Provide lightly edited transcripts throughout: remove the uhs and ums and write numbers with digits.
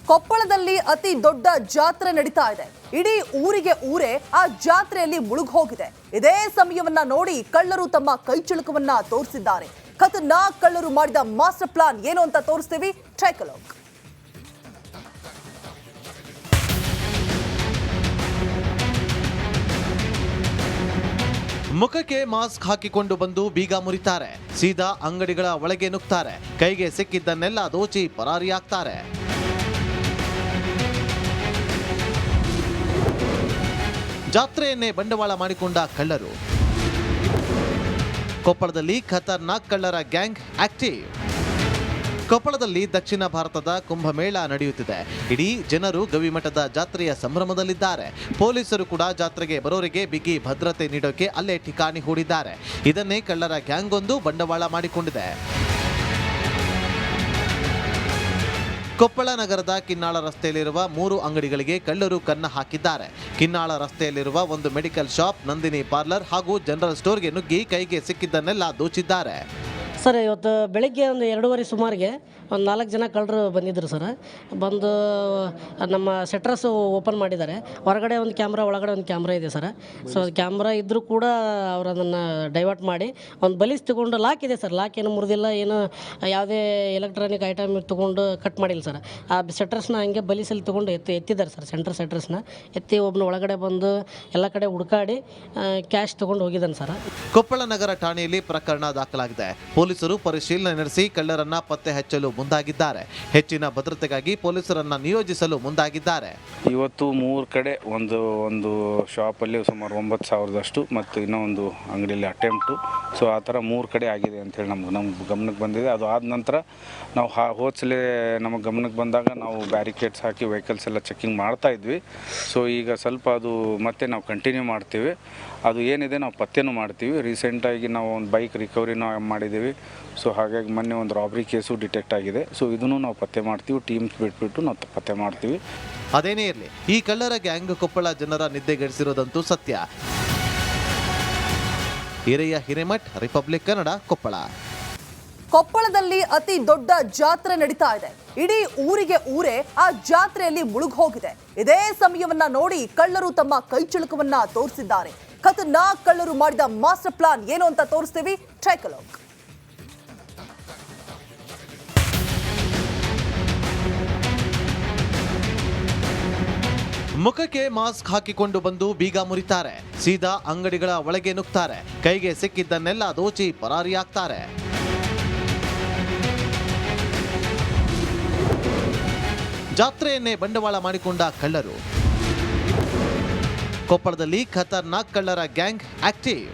ಕೊಪ್ಪಳದಲ್ಲಿ ಅತಿ ದೊಡ್ಡ ಜಾತ್ರೆ ನಡೀತಾ ಇದೆ. ಇಡೀ ಊರಿಗೆ ಊರೇ ಆ ಜಾತ್ರೆಯಲ್ಲಿ ಮುಳುಗಿ ಹೋಗಿದೆ. ಇದೇ ಸಮಯವನ್ನ ನೋಡಿ ಕಳ್ಳರು ತಮ್ಮ ಕೈಚಳಕವನ್ನ ತೋರಿಸಿದ್ದಾರೆ. ಖತರ್ನಾಕ್ ಕಳ್ಳರು ಮಾಡಿದ ಮಾಸ್ಟರ್ ಪ್ಲಾನ್ ಏನು ಅಂತ ತೋರಿಸ್ತೀವಿ. Take a look. ಮುಖಕ್ಕೆ ಮಾಸ್ಕ್ ಹಾಕಿಕೊಂಡು ಬಂದು ಬೀಗ ಮುರಿತಾರೆ. ಸೀದಾ ಅಂಗಡಿಗಳ ಒಳಗೆ ನುಗ್ತಾರೆ. ಕೈಗೆ ಸಿಕ್ಕಿದ್ದನ್ನೆಲ್ಲ ದೋಚಿ ಪರಾರಿಯಾಗ್ತಾರೆ. ಜಾತ್ರೆಯನ್ನೇ ಬಂಡವಾಳ ಮಾಡಿಕೊಂಡ ಕಳ್ಳರು. ಕೊಪ್ಪಳದಲ್ಲಿ ಖತರ್ನಾಕ್ ಕಳ್ಳರ ಗ್ಯಾಂಗ್ ಆಕ್ಟಿವ್. ಕೊಪ್ಪಳದಲ್ಲಿ ದಕ್ಷಿಣ ಭಾರತದ ಕುಂಭಮೇಳ ನಡೆಯುತ್ತಿದೆ. ಇಡೀ ಜನರು ಗವಿಮಠದ ಜಾತ್ರೆಯ ಸಂಭ್ರಮದಲ್ಲಿದ್ದಾರೆ. ಪೊಲೀಸರು ಕೂಡ ಜಾತ್ರೆಗೆ ಬರೋರಿಗೆ ಬಿಗಿ ಭದ್ರತೆ ನೀಡೋಕೆ ಅಲ್ಲೇ ಠಿಕಾಣಿ ಹೂಡಿದ್ದಾರೆ. ಇದನ್ನೇ ಕಳ್ಳರ ಗ್ಯಾಂಗ್ ಒಂದು ಬಂಡವಾಳ ಮಾಡಿಕೊಂಡಿದೆ. ಕೊಪ್ಪಳ ನಗರದ ಕಿನ್ನಾಳ ರಸ್ತೆಯಲ್ಲಿರುವ 3 ಅಂಗಡಿಗಳಿಗೆ ಕಳ್ಳರು ಕನ್ನ ಹಾಕಿದ್ದಾರೆ. ಕಿನ್ನಾಳ ರಸ್ತೆಯಲ್ಲಿರುವ ಒಂದು ಮೆಡಿಕಲ್ ಶಾಪ್, ನಂದಿನಿ ಪಾರ್ಲರ್ ಹಾಗೂ ಜನರಲ್ ಸ್ಟೋರ್ಗೆ ನುಗ್ಗಿ ಕೈಗೆ ಸಿಕ್ಕಿದ್ದನ್ನೆಲ್ಲ ದೋಚಿದ್ದಾರೆ. ಸರ್, ಇವತ್ತು ಬೆಳಗ್ಗೆ ಒಂದು 2:30 ಸುಮಾರಿಗೆ ಒಂದು 4 ಜನ ಕಳ್ಳರು ಬಂದಿದ್ದರು ಸರ್. ಬಂದು ನಮ್ಮ ಶೆಟ್ರಸ್ ಓಪನ್ ಮಾಡಿದ್ದಾರೆ. ಹೊರಗಡೆ ಒಂದು ಕ್ಯಾಮ್ರಾ, ಒಳಗಡೆ ಒಂದು ಕ್ಯಾಮ್ರಾ ಇದೆ ಸರ್. ಸೊ ಕ್ಯಾಮ್ರಾ ಇದ್ದರೂ ಕೂಡ ಅವರು ಅದನ್ನು ಡೈವರ್ಟ್ ಮಾಡಿ ಒಂದು ಬಲಿಸ್ ತೊಗೊಂಡು ಲಾಕ್ ಇದೆ ಸರ್. ಲಾಕ್ ಏನು ಮುರಿದಿಲ್ಲ, ಏನು ಯಾವುದೇ ಎಲೆಕ್ಟ್ರಾನಿಕ್ ಐಟಮ್ ತೊಗೊಂಡು ಕಟ್ ಮಾಡಿಲ್ಲ ಸರ್. ಆ ಶೆಟ್ರಸ್ನ ಹಂಗೆ ಬಲಿಸಲ್ಲಿ ತೊಗೊಂಡು ಎತ್ತಿದ್ದಾರೆ ಸರ್. ಶೆಟ್ರಸ್ನ ಎತ್ತಿ ಒಬ್ಬನ ಒಳಗಡೆ ಬಂದು ಎಲ್ಲ ಕಡೆ ಹುಡುಕಾಡಿ ಕ್ಯಾಶ್ ತೊಗೊಂಡು ಹೋಗಿದ್ದಾನೆ ಸರ್. ಕೊಪ್ಪಳ ನಗರ ಠಾಣೆಯಲ್ಲಿ ಪ್ರಕರಣ ದಾಖಲಾಗಿದೆ. ಪೊಲೀಸರು ಪರಿಶೀಲನೆ ನಡೆಸಿ ಕಳ್ಳರನ್ನ ಪತ್ತೆ ಹಚ್ಚಲು ಮುಂದಾಗಿದ್ದಾರೆ. ಹೆಚ್ಚಿನ ಭದ್ರತೆಗಾಗಿ ಪೊಲೀಸರನ್ನ ನಿಯೋಜಿಸಲು ಮುಂದಾಗಿದ್ದಾರೆ. ಇವತ್ತು 3 ಕಡೆ ಒಂದು ಶಾಪಲ್ಲಿ ಸುಮಾರು 9,000ದಷ್ಟು ಮತ್ತು ಇನ್ನೊಂದು ಅಂಗಡಿಯಲ್ಲಿ ಅಟೆಂಪ್ಟು. ಸೊ ಆ ಥರ 3 ಕಡೆ ಆಗಿದೆ ಅಂಥೇಳಿ ನಮ್ಮ ಗಮನಕ್ಕೆ ಬಂದಿದೆ. ಅದು ಆದ ನಂತರ ನಾವು ಹೋದ್ಸಲೇ ನಮಗೆ ಗಮನಕ್ಕೆ ಬಂದಾಗ ನಾವು ಬ್ಯಾರಿಕೇಡ್ಸ್ ಹಾಕಿ ವೆಹಿಕಲ್ಸ್ ಎಲ್ಲ ಚೆಕಿಂಗ್ ಮಾಡ್ತಾ ಇದ್ವಿ. ಸೊ ಈಗ ಸ್ವಲ್ಪ ಅದು ಮತ್ತೆ ನಾವು ಕಂಟಿನ್ಯೂ ಮಾಡ್ತೀವಿ. ಅದು ಏನಿದೆ ನಾವು ಪತ್ತೆನೂ ಮಾಡ್ತೀವಿ. ರೀಸೆಂಟಾಗಿ ನಾವು ಒಂದು ಬೈಕ್ ರಿಕವರಿನೂ ಮಾಡಿದ್ದೀವಿ. ಸೊ ಹಾಗಾಗಿ ಮೊನ್ನೆ ಒಂದು ರಾಬ್ರಿ ಕೇಸು ಡಿಟೆಕ್ಟ್ ಆಗಿದೆ. ಸೊ ಇದನ್ನು ನಾವು ಪತ್ತೆ ಮಾಡ್ತೀವಿ. ಟೀಮ್ಸ್ ಬಿಟ್ಬಿಟ್ಟು ನಾವು ಪತ್ತೆ ಮಾಡ್ತೀವಿ. ಅದೇನೇ ಇರಲಿ, ಈ ಕಳ್ಳರ ಗ್ಯಾಂಗ್ ಕೊಪ್ಪಳ ಜನರ ನಿದ್ದೆಗೆಡಿಸಿರೋದಂತೂ ಸತ್ಯ. ಹಿರಿಯ ಹಿರೇಮಠ್, ರಿಪಬ್ಲಿಕ್ ಕನ್ನಡ, ಕೊಪ್ಪಳ. ಕೊಪ್ಪಳದಲ್ಲಿ ಅತಿ ದೊಡ್ಡ ಜಾತ್ರೆ ನಡೀತಾ ಇದೆ. ಇಡೀ ಊರಿಗೆ ಊರೇ ಆ ಜಾತ್ರೆಯಲ್ಲಿ ಮುಳುಗಿ ಹೋಗಿದೆ. ಇದೇ ಸಮಯವನ್ನ ನೋಡಿ ಕಳ್ಳರು ತಮ್ಮ ಕೈಚಳಕವನ್ನ ತೋರಿಸಿದ್ದಾರೆ. ಖತರ್ನಾಕ್ ಕಳ್ಳರು ಮಾಡಿದ ಮಾಸ್ಟರ್ ಪ್ಲಾನ್ ಏನು ಅಂತ ತೋರಿಸ್ತೀವಿ. Take a look. ಮುಖಕ್ಕೆ ಮಾಸ್ಕ್ ಹಾಕಿಕೊಂಡು ಬಂದು ಬೀಗ ಮುರಿತಾರೆ. ಸೀದಾ ಅಂಗಡಿಗಳ ಒಳಗೆ ನುಗ್ತಾರೆ. ಕೈಗೆ ಸಿಕ್ಕಿದ್ದನ್ನೆಲ್ಲ ದೋಚಿ ಪರಾರಿಯಾಗ್ತಾರೆ. ಜಾತ್ರೆಯನ್ನೇ ಬಂಡವಾಳ ಮಾಡಿಕೊಂಡ ಕಳ್ಳರು. ಕೊಪ್ಪಳದಲ್ಲಿ ಖತರ್ನಾಕ್ ಕಳ್ಳರ ಗ್ಯಾಂಗ್ ಆಕ್ಟಿವ್.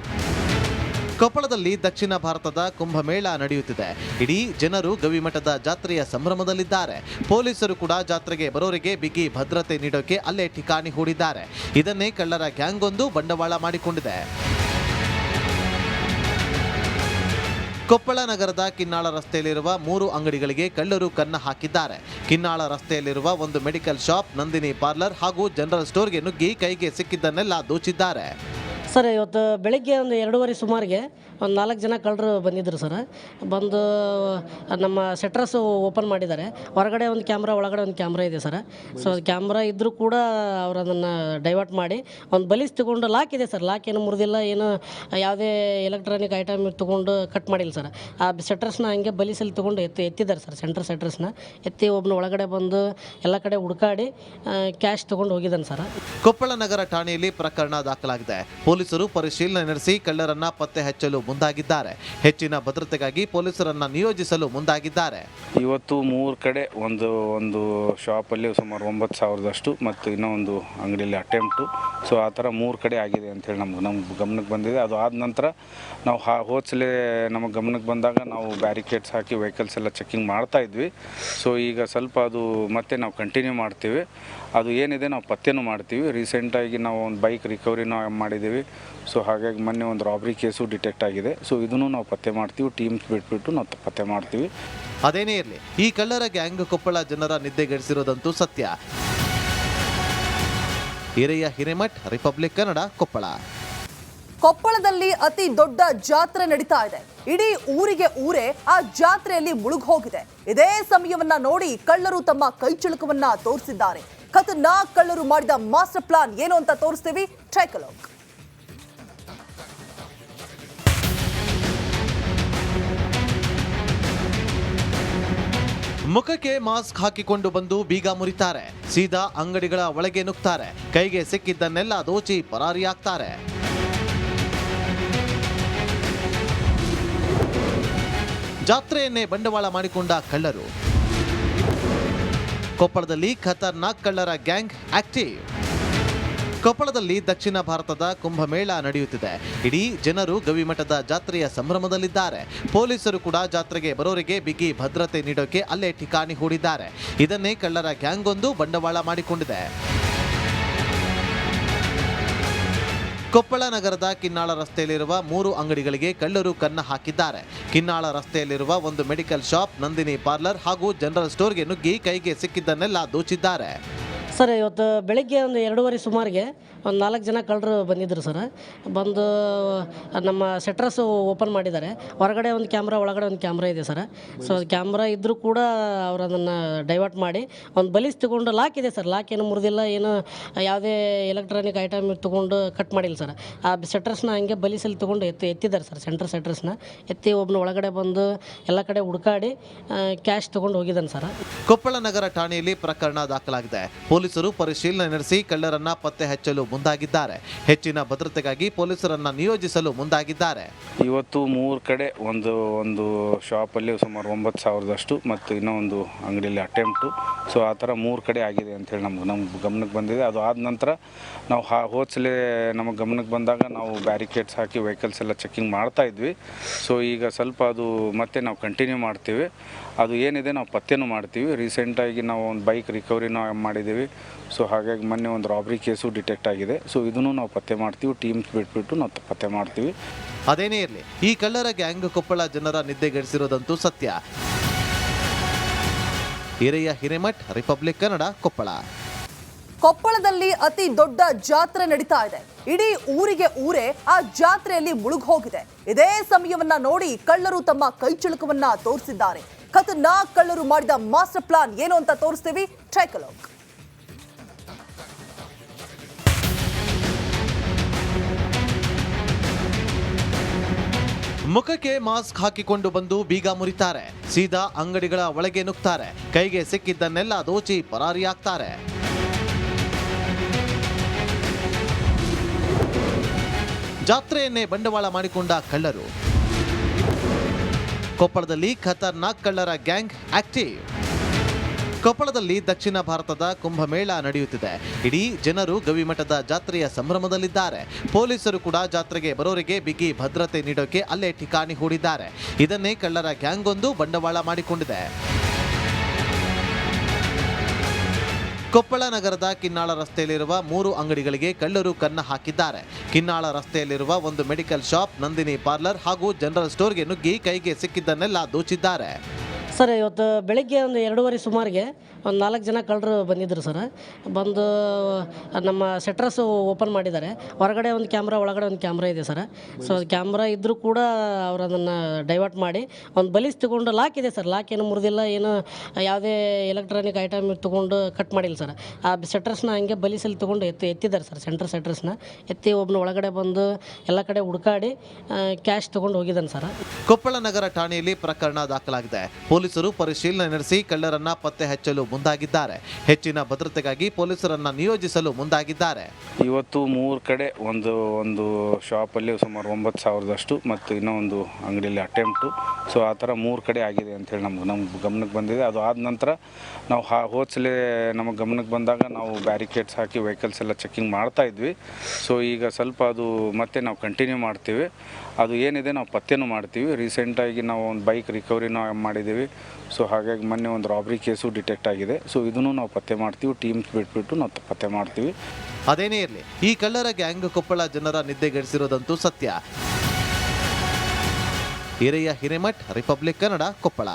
ಕೊಪ್ಪಳದಲ್ಲಿ ದಕ್ಷಿಣ ಭಾರತದ ಕುಂಭಮೇಳ ನಡೆಯುತ್ತಿದೆ. ಇಡೀ ಜನರು ಗವಿಮಠದ ಜಾತ್ರೆಯ ಸಂಭ್ರಮದಲ್ಲಿದ್ದಾರೆ. ಪೊಲೀಸರು ಕೂಡ ಜಾತ್ರೆಗೆ ಬರೋರಿಗೆ ಬಿಗಿ ಭದ್ರತೆ ನೀಡೋಕೆ ಅಲ್ಲೇ ಠಿಕಾಣಿ ಹೂಡಿದ್ದಾರೆ. ಇದನ್ನೇ ಕಳ್ಳರ ಗ್ಯಾಂಗ್ ಒಂದು ಬಂಡವಾಳ ಮಾಡಿಕೊಂಡಿದೆ. ಕೊಪ್ಪಳ ನಗರದ ಕಿನ್ನಾಳ ರಸ್ತೆಯಲ್ಲಿರುವ 3 ಅಂಗಡಿಗಳಿಗೆ ಕಳ್ಳರು ಕನ್ನ ಹಾಕಿದ್ದಾರೆ. ಕಿನ್ನಾಳ ರಸ್ತೆಯಲ್ಲಿರುವ ಒಂದು ಮೆಡಿಕಲ್ ಶಾಪ್, ನಂದಿನಿ ಪಾರ್ಲರ್ ಹಾಗೂ ಜನರಲ್ ಸ್ಟೋರ್ಗೆ ನುಗ್ಗಿ ಕೈಗೆ ಸಿಕ್ಕಿದ್ದನ್ನೆಲ್ಲ ದೋಚಿದ್ದಾರೆ. ಸರ್, ಇವತ್ತು ಬೆಳಗ್ಗೆ ಒಂದು 2:30 ಸುಮಾರಿಗೆ ಒಂದು 4 ಜನ ಕಳ್ಳರು ಬಂದಿದ್ದರು ಸರ್. ಬಂದು ನಮ್ಮ ಶೆಟ್ರಸ್ ಓಪನ್ ಮಾಡಿದ್ದಾರೆ. ಹೊರಗಡೆ ಒಂದು ಕ್ಯಾಮ್ರಾ, ಒಳಗಡೆ ಒಂದು ಕ್ಯಾಮ್ರಾ ಇದೆ ಸರ್. ಸೊ ಕ್ಯಾಮ್ರಾ ಇದ್ದರೂ ಕೂಡ ಅವರು ಅದನ್ನು ಡೈವರ್ಟ್ ಮಾಡಿ ಒಂದು ಬಲಿಸ್ ತೊಗೊಂಡು ಲಾಕ್ ಇದೆ ಸರ್. ಲಾಕ್ ಏನು ಮುರಿದಿಲ್ಲ, ಏನು ಯಾವುದೇ ಎಲೆಕ್ಟ್ರಾನಿಕ್ ಐಟಮ್ ತೊಗೊಂಡು ಕಟ್ ಮಾಡಿಲ್ಲ ಸರ್. ಆ ಶೆಟ್ರಸ್ನ ಹಂಗೆ ಬಲಿಸಲ್ಲಿ ತೊಗೊಂಡು ಎತ್ತಿದ್ದಾರೆ ಸರ್. ಶೆಟ್ರಸ್ನ ಎತ್ತಿ ಒಬ್ಬನ ಒಳಗಡೆ ಬಂದು ಎಲ್ಲ ಕಡೆ ಹುಡುಕಾಡಿ ಕ್ಯಾಶ್ ತೊಗೊಂಡು ಹೋಗಿದ್ದಾನೆ ಸರ್. ಕೊಪ್ಪಳ ನಗರ ಠಾಣೆಯಲ್ಲಿ ಪ್ರಕರಣ ದಾಖಲಾಗಿದೆ. ಪೊಲೀಸರು ಪರಿಶೀಲನೆ ನಡೆಸಿ ಕಳ್ಳರನ್ನ ಪತ್ತೆ ಹಚ್ಚಲು ಮುಂದಾಗಿದ್ದಾರೆ. ಹೆಚ್ಚಿನ ಭದ್ರತೆಗಾಗಿ ಪೊಲೀಸರನ್ನ ನಿಯೋಜಿಸಲು ಮುಂದಾಗಿದ್ದಾರೆ. ಇವತ್ತು 3 ಕಡೆ ಒಂದು ಶಾಪಲ್ಲಿ ಸುಮಾರು 9,000ದಷ್ಟು ಮತ್ತು ಇನ್ನೊಂದು ಅಂಗಡಿಯಲ್ಲಿ ಅಟೆಂಪ್ಟು. ಸೊ ಆ ಥರ 3 ಕಡೆ ಆಗಿದೆ ಅಂಥೇಳಿ ನಮ್ಮ ಗಮನಕ್ಕೆ ಬಂದಿದೆ. ಅದು ಆದ ನಂತರ ನಾವು ಹೋದ್ಸಲೇ ನಮಗೆ ಗಮನಕ್ಕೆ ಬಂದಾಗ ನಾವು ಬ್ಯಾರಿಕೇಡ್ಸ್ ಹಾಕಿ ವೆಹಿಕಲ್ಸ್ ಎಲ್ಲ ಚೆಕಿಂಗ್ ಮಾಡ್ತಾ ಇದ್ವಿ. ಸೊ ಈಗ ಸ್ವಲ್ಪ ಅದು ಮತ್ತೆ ನಾವು ಕಂಟಿನ್ಯೂ ಮಾಡ್ತೀವಿ. ಅದು ಏನಿದೆ ನಾವು ಪತ್ತೆನೂ ಮಾಡ್ತೀವಿ. ರೀಸೆಂಟಾಗಿ ನಾವು ಒಂದು ಬೈಕ್ ರಿಕವರಿನೂ ಮಾಡಿದ್ದೀವಿ. ಸೊ ಹಾಗಾಗಿ ಮೊನ್ನೆ ಒಂದು ರಾಬ್ರಿ ಕೇಸು ಡಿಟೆಕ್ಟ್ ಆಗಿದೆ. ಸೊ ಇದನ್ನು ನಾವು ಪತ್ತೆ ಮಾಡ್ತೀವಿ. ಟೀಮ್ಸ್ ಬಿಟ್ಬಿಟ್ಟು ನಾವು ಪತ್ತೆ ಮಾಡ್ತೀವಿ. ಅದೇನೇ ಇರಲಿ, ಈ ಕಳ್ಳರ ಗ್ಯಾಂಗ್ ಕೊಪ್ಪಳ ಜನರ ನಿದ್ದೆಗೆಡಿಸಿರೋದಂತೂ ಸತ್ಯ. ಹಿರಿಯ ಹಿರೇಮಠ್, ರಿಪಬ್ಲಿಕ್ ಕನ್ನಡ, ಕೊಪ್ಪಳ. ಕೊಪ್ಪಳದಲ್ಲಿ ಅತಿ ದೊಡ್ಡ ಜಾತ್ರೆ ನಡೀತಾ ಇದೆ. ಇಡೀ ಊರಿಗೆ ಊರೇ ಆ ಜಾತ್ರೆಯಲ್ಲಿ ಮುಳುಗ್ ಹೋಗಿದೆ. ಇದೇ ಸಮಯವನ್ನ ನೋಡಿ ಕಳ್ಳರು ತಮ್ಮ ಕೈಚಳಕವನ್ನ ತೋರಿಸಿದ್ದಾರೆ. ಖತರ್ನಾಕ್ ಕಳ್ಳರು ಮಾಡಿದ ಮಾಸ್ಟರ್ ಪ್ಲಾನ್ ಏನು ಅಂತ ತೋರಿಸ್ತೀವಿ. Take a look. ಮುಖಕ್ಕೆ ಮಾಸ್ಕ್ ಹಾಕಿಕೊಂಡು ಬಂದು ಬೀಗ ಮುರಿತಾರೆ. ಸೀದಾ ಅಂಗಡಿಗಳ ಒಳಗೆ ನುಗ್ತಾರೆ. ಕೈಗೆ ಸಿಕ್ಕಿದ್ದನ್ನೆಲ್ಲ ದೋಚಿ ಪರಾರಿಯಾಗ್ತಾರೆ. ಜಾತ್ರೆಯನ್ನೇ ಬಂಡವಾಳ ಮಾಡಿಕೊಂಡ ಕಳ್ಳರು. ಕೊಪ್ಪಳದಲ್ಲಿ ಖತರ್ನಾಕ್ ಕಳ್ಳರ ಗ್ಯಾಂಗ್ ಆಕ್ಟಿವ್. ಕೊಪ್ಪಳದಲ್ಲಿ ದಕ್ಷಿಣ ಭಾರತದ ಕುಂಭಮೇಳ ನಡೆಯುತ್ತಿದೆ. ಇಡೀ ಜನರು ಗವಿಮಠದ ಜಾತ್ರೆಯ ಸಂಭ್ರಮದಲ್ಲಿದ್ದಾರೆ. ಪೊಲೀಸರು ಕೂಡ ಜಾತ್ರೆಗೆ ಬರೋರಿಗೆ ಬಿಗಿ ಭದ್ರತೆ ನೀಡೋಕೆ ಅಲ್ಲೇ ಠಿಕಾಣಿ ಹೂಡಿದ್ದಾರೆ. ಇದನ್ನೇ ಕಳ್ಳರ ಗ್ಯಾಂಗ್ ಒಂದು ಬಂಡವಾಳ ಮಾಡಿಕೊಂಡಿದೆ. ಕೊಪ್ಪಳ ನಗರದ ಕಿನ್ನಾಳ ರಸ್ತೆಯಲ್ಲಿರುವ 3 ಅಂಗಡಿಗಳಿಗೆ ಕಳ್ಳರು ಕನ್ನ ಹಾಕಿದ್ದಾರೆ. ಕಿನ್ನಾಳ ರಸ್ತೆಯಲ್ಲಿರುವ ಒಂದು ಮೆಡಿಕಲ್ ಶಾಪ್, ನಂದಿನಿ ಪಾರ್ಲರ್ ಹಾಗೂ ಜನರಲ್ ಸ್ಟೋರ್ಗೆ ನುಗ್ಗಿ ಕೈಗೆ ಸಿಕ್ಕಿದ್ದನ್ನೆಲ್ಲ ದೋಚಿದ್ದಾರೆ. ಸರ್, ಇವತ್ತು ಬೆಳಗ್ಗೆ ಒಂದು 2:30 ಸುಮಾರಿಗೆ ಒಂದು 4 ಜನ ಕಳ್ಳರು ಬಂದಿದ್ದರು ಸರ್. ಬಂದು ನಮ್ಮ ಸೆಟ್ರಸ್ ಓಪನ್ ಮಾಡಿದ್ದಾರೆ. ಹೊರಗಡೆ ಒಂದು ಕ್ಯಾಮ್ರಾ, ಒಳಗಡೆ ಒಂದು ಕ್ಯಾಮ್ರಾ ಇದೆ ಸರ್. ಸೊ ಕ್ಯಾಮ್ರಾ ಇದ್ದರೂ ಕೂಡ ಅವರು ಅದನ್ನು ಡೈವರ್ಟ್ ಮಾಡಿ ಒಂದು ಬಲಿಸ್ ತೊಗೊಂಡು, ಲಾಕ್ ಇದೆ ಸರ್, ಲಾಕ್ ಏನು ಮುರಿದಿಲ್ಲ, ಏನು ಯಾವುದೇ ಎಲೆಕ್ಟ್ರಾನಿಕ್ ಐಟಮ್ ತೊಗೊಂಡು ಕಟ್ ಮಾಡಿಲ್ಲ ಸರ್. ಆ ಸೆಟ್ರಸ್ನ ಹಂಗೆ ಬಲಿಸಲ್ಲಿ ತೊಗೊಂಡು ಎತ್ತಿದ್ದಾರೆ ಸರ್. ಸೆಟ್ರಸ್ನ ಎತ್ತಿ ಒಬ್ಬನ ಒಳಗಡೆ ಬಂದು ಎಲ್ಲ ಕಡೆ ಹುಡುಕಾಡಿ ಕ್ಯಾಶ್ ತೊಗೊಂಡು ಹೋಗಿದ್ದಾನೆ ಸರ್. ಕೊಪ್ಪಳ ನಗರ ಠಾಣೆಯಲ್ಲಿ ಪ್ರಕರಣ ದಾಖಲಾಗಿದೆ. ಪೊಲೀಸರು ಪರಿಶೀಲನೆ ನಡೆಸಿ ಕಳ್ಳರನ್ನ ಪತ್ತೆ ಹಚ್ಚಲು ಮುಂದಾಗಿದ್ದಾರೆ. ಹೆಚ್ಚಿನ ಭದ್ರತೆಗಾಗಿ ಪೊಲೀಸರನ್ನ ನಿಯೋಜಿಸಲು ಮುಂದಾಗಿದ್ದಾರೆ. ಇವತ್ತು 3 ಕಡೆ ಒಂದು ಶಾಪಲ್ಲಿ ಸುಮಾರು 9,000ದಷ್ಟು ಮತ್ತು ಇನ್ನೊಂದು ಅಂಗಡಿಯಲ್ಲಿ ಅಟೆಂಪ್ಟು. ಸೊ ಆ ಥರ 3 ಕಡೆ ಆಗಿದೆ ಅಂತೇಳಿ ನಮ್ಮ ಗಮನಕ್ಕೆ ಬಂದಿದೆ. ಅದು ಆದ ನಂತರ ನಾವು ಹೋದ್ಸಲೇ ನಮಗೆ ಗಮನಕ್ಕೆ ಬಂದಾಗ ನಾವು ಬ್ಯಾರಿಕೇಡ್ಸ್ ಹಾಕಿ ವೆಹಿಕಲ್ಸ್ ಎಲ್ಲ ಚೆಕಿಂಗ್ ಮಾಡ್ತಾ ಇದ್ವಿ. ಸೊ ಈಗ ಸ್ವಲ್ಪ ಅದು ಮತ್ತೆ ನಾವು ಕಂಟಿನ್ಯೂ ಮಾಡ್ತೀವಿ. ಅದು ಏನಿದೆ ನಾವು ಪತ್ತೆನೂ ಮಾಡ್ತೀವಿ. ರೀಸೆಂಟಾಗಿ ನಾವು ಒಂದು ಬೈಕ್ ರಿಕವರಿನೂ ಮಾಡಿದ್ದೀವಿ. ಸೊ ಹಾಗಾಗಿ ಮೊನ್ನೆ ಒಂದು ರಾಬ್ರಿ ಕೇಸು ಡಿಟೆಕ್ಟ್ ಆಗಿದೆ. ಸೊ ಇದನ್ನು ನಾವು ಪತ್ತೆ ಮಾಡ್ತೀವಿ. ಟೀಮ್ಸ್ ಬಿಟ್ಬಿಟ್ಟು ನಾವು ಪತ್ತೆ ಮಾಡ್ತೀವಿ. ಅದೇನೇ ಇರಲಿ, ಈ ಕಳ್ಳರ ಗ್ಯಾಂಗ್ ಕೊಪ್ಪಳ ಜನರ ನಿದ್ದೆಗೆಡಿಸಿರೋದಂತೂ ಸತ್ಯ. ಹಿರಿಯ ಹಿರೇಮಠ್, ರಿಪಬ್ಲಿಕ್ ಕನ್ನಡ, ಕೊಪ್ಪಳ. ಕೊಪ್ಪಳದಲ್ಲಿ ಅತಿ ದೊಡ್ಡ ಜಾತ್ರೆ ನಡೀತಾ ಇದೆ. ಇಡೀ ಊರಿಗೆ ಊರೇ ಆ ಜಾತ್ರೆಯಲ್ಲಿ ಮುಳುಗ್ ಹೋಗಿದೆ. ಇದೇ ಸಮಯವನ್ನ ನೋಡಿ ಕಳ್ಳರು ತಮ್ಮ ಕೈಚಳಕವನ್ನ ತೋರಿಸಿದ್ದಾರೆ. ಖತರ್ನಾಕ್ ಕಳ್ಳರು ಮಾಡಿದ ಮಾಸ್ಟರ್ ಪ್ಲಾನ್ ಏನು ಅಂತ ತೋರಿಸ್ತೀವಿ. Take a look. ಮುಖಕ್ಕೆ ಮಾಸ್ಕ್ ಹಾಕಿಕೊಂಡು ಬಂದು ಬೀಗ ಮುರಿತಾರೆ. ಸೀದಾ ಅಂಗಡಿಗಳ ಒಳಗೆ ನುಗ್ತಾರೆ. ಕೈಗೆ ಸಿಕ್ಕಿದ್ದನ್ನೆಲ್ಲ ದೋಚಿ ಪರಾರಿಯಾಗ್ತಾರೆ. ಜಾತ್ರೆಯನ್ನೇ ಬಂಡವಾಳ ಮಾಡಿಕೊಂಡ ಕಳ್ಳರು. ಕೊಪ್ಪಳದಲ್ಲಿ ಖತರ್ನಾಕ್ ಕಳ್ಳರ ಗ್ಯಾಂಗ್ ಆಕ್ಟಿವ್. ಕೊಪ್ಪಳದಲ್ಲಿ ದಕ್ಷಿಣ ಭಾರತದ ಕುಂಭಮೇಳ ನಡೆಯುತ್ತಿದೆ. ಇಡೀ ಜನರು ಗವಿಮಠದ ಜಾತ್ರೆಯ ಸಂಭ್ರಮದಲ್ಲಿದ್ದಾರೆ. ಪೊಲೀಸರು ಕೂಡ ಜಾತ್ರೆಗೆ ಬರೋರಿಗೆ ಬಿಗಿ ಭದ್ರತೆ ನೀಡೋಕೆ ಅಲ್ಲೇ ಠಿಕಾಣಿ ಹೂಡಿದ್ದಾರೆ. ಇದನ್ನೇ ಕಳ್ಳರ ಗ್ಯಾಂಗ್ ಒಂದು ಬಂಡವಾಳ ಮಾಡಿಕೊಂಡಿದೆ. ಕೊಪ್ಪಳ ನಗರದ ಕಿನ್ನಾಳ ರಸ್ತೆಯಲ್ಲಿರುವ 3 ಅಂಗಡಿಗಳಿಗೆ ಕಳ್ಳರು ಕನ್ನ ಹಾಕಿದ್ದಾರೆ. ಕಿನ್ನಾಳ ರಸ್ತೆಯಲ್ಲಿರುವ ಒಂದು ಮೆಡಿಕಲ್ ಶಾಪ್, ನಂದಿನಿ ಪಾರ್ಲರ್ ಹಾಗೂ ಜನರಲ್ ಸ್ಟೋರ್ಗೆ ನುಗ್ಗಿ ಕೈಗೆ ಸಿಕ್ಕಿದ್ದನ್ನೆಲ್ಲ ದೋಚಿದ್ದಾರೆ. ಸರ್, ಇವತ್ತು ಬೆಳಗ್ಗೆ ಒಂದು 2:30 ಸುಮಾರಿಗೆ ಒಂದು 4 ಜನ ಕಳ್ಳರು ಬಂದಿದ್ದರು ಸರ್. ಬಂದು ನಮ್ಮ ಸೆಟ್ರಸ್ ಓಪನ್ ಮಾಡಿದ್ದಾರೆ. ಹೊರಗಡೆ ಒಂದು ಕ್ಯಾಮ್ರಾ, ಒಳಗಡೆ ಒಂದು ಕ್ಯಾಮ್ರಾ ಇದೆ ಸರ್. ಸೊ ಕ್ಯಾಮ್ರಾ ಇದ್ದರೂ ಕೂಡ ಅವರು ಅದನ್ನು ಡೈವರ್ಟ್ ಮಾಡಿ ಒಂದು ಬಲಿಸ್ ತೊಗೊಂಡು, ಲಾಕ್ ಇದೆ ಸರ್, ಲಾಕ್ ಏನು ಮುರಿದಿಲ್ಲ, ಏನು ಯಾವುದೇ ಎಲೆಕ್ಟ್ರಾನಿಕ್ ಐಟಮ್ ತೊಗೊಂಡು ಕಟ್ ಮಾಡಿಲ್ಲ ಸರ್. ಆ ಸೆಟ್ರಸ್ನ ಹಂಗೆ ಬಲಿಸಲ್ಲಿ ತೊಗೊಂಡು ಎತ್ತಿದ್ದಾರೆ ಸರ್. ಸೆಟ್ರಸ್ನ ಎತ್ತಿ ಒಬ್ಬನ ಒಳಗಡೆ ಬಂದು ಎಲ್ಲ ಕಡೆ ಹುಡುಕಾಡಿ ಕ್ಯಾಶ್ ತೊಗೊಂಡು ಹೋಗಿದ್ದಾನೆ ಸರ್. ಕೊಪ್ಪಳ ನಗರ ಠಾಣೆಯಲ್ಲಿ ಪ್ರಕರಣ ದಾಖಲಾಗಿದೆ. ಪೊಲೀಸರು ಪರಿಶೀಲನೆ ನಡೆಸಿ ಕಳ್ಳರನ್ನ ಪತ್ತೆ ಹಚ್ಚಲು ಮುಂದಾಗಿದ್ದಾರೆ. ಹೆಚ್ಚಿನ ಭದ್ರತೆಗಾಗಿ ಪೊಲೀಸರನ್ನ ನಿಯೋಜಿಸಲು ಮುಂದಾಗಿದ್ದಾರೆ. ಇವತ್ತು 3 ಕಡೆ ಒಂದು ಶಾಪಲ್ಲಿ ಸುಮಾರು 9,000ದಷ್ಟು ಮತ್ತು ಇನ್ನೊಂದು ಅಂಗಡಿಯಲ್ಲಿ ಅಟೆಂಪ್ಟು. ಸೊ ಆ ಥರ 3 ಕಡೆ ಆಗಿದೆ ಅಂತೇಳಿ ನಮ್ಮ ಗಮನಕ್ಕೆ ಬಂದಿದೆ. ಅದು ಆದ ನಂತರ ನಾವು ಹೋದ್ಸಲೇ ನಮಗೆ ಗಮನಕ್ಕೆ ಬಂದಾಗ ನಾವು ಬ್ಯಾರಿಕೇಡ್ಸ್ ಹಾಕಿ ವೆಹಿಕಲ್ಸ್ ಎಲ್ಲ ಚೆಕಿಂಗ್ ಮಾಡ್ತಾ ಇದ್ವಿ. ಸೊ ಈಗ ಸ್ವಲ್ಪ ಅದು ಮತ್ತೆ ನಾವು ಕಂಟಿನ್ಯೂ ಮಾಡ್ತೀವಿ. ಅದು ಏನಿದೆ ನಾವು ಪತ್ತೆನೂ ಮಾಡ್ತೀವಿ. ರೀಸೆಂಟಾಗಿ ನಾವು ಒಂದು ಬೈಕ್ ರಿಕವರಿನೂ ಮಾಡಿದ್ದೀವಿ. ಸೊ ಹಾಗಾಗಿ ಮೊನ್ನೆ ಒಂದು ರಾಬ್ರಿ ಕೇಸು ಡಿಟೆಕ್ಟ್ ಆಗಿದೆ. ಸೊ ಇದನ್ನು ನಾವು ಪತ್ತೆ ಮಾಡ್ತೀವಿ. ಟೀಮ್ಸ್ ಬಿಟ್ಬಿಟ್ಟು ನಾವು ಪತ್ತೆ ಮಾಡ್ತೀವಿ. ಅದೇನೇ ಇರಲಿ, ಈ ಕಳ್ಳರ ಗ್ಯಾಂಗ್ ಕೊಪ್ಪಳ ಜನರ ನಿದ್ದೆಗೆಡಿಸಿರೋದಂತೂ ಸತ್ಯ. ಹಿರಿಯ ಹಿರೇಮಠ್, ರಿಪಬ್ಲಿಕ್ ಕನ್ನಡ, ಕೊಪ್ಪಳ.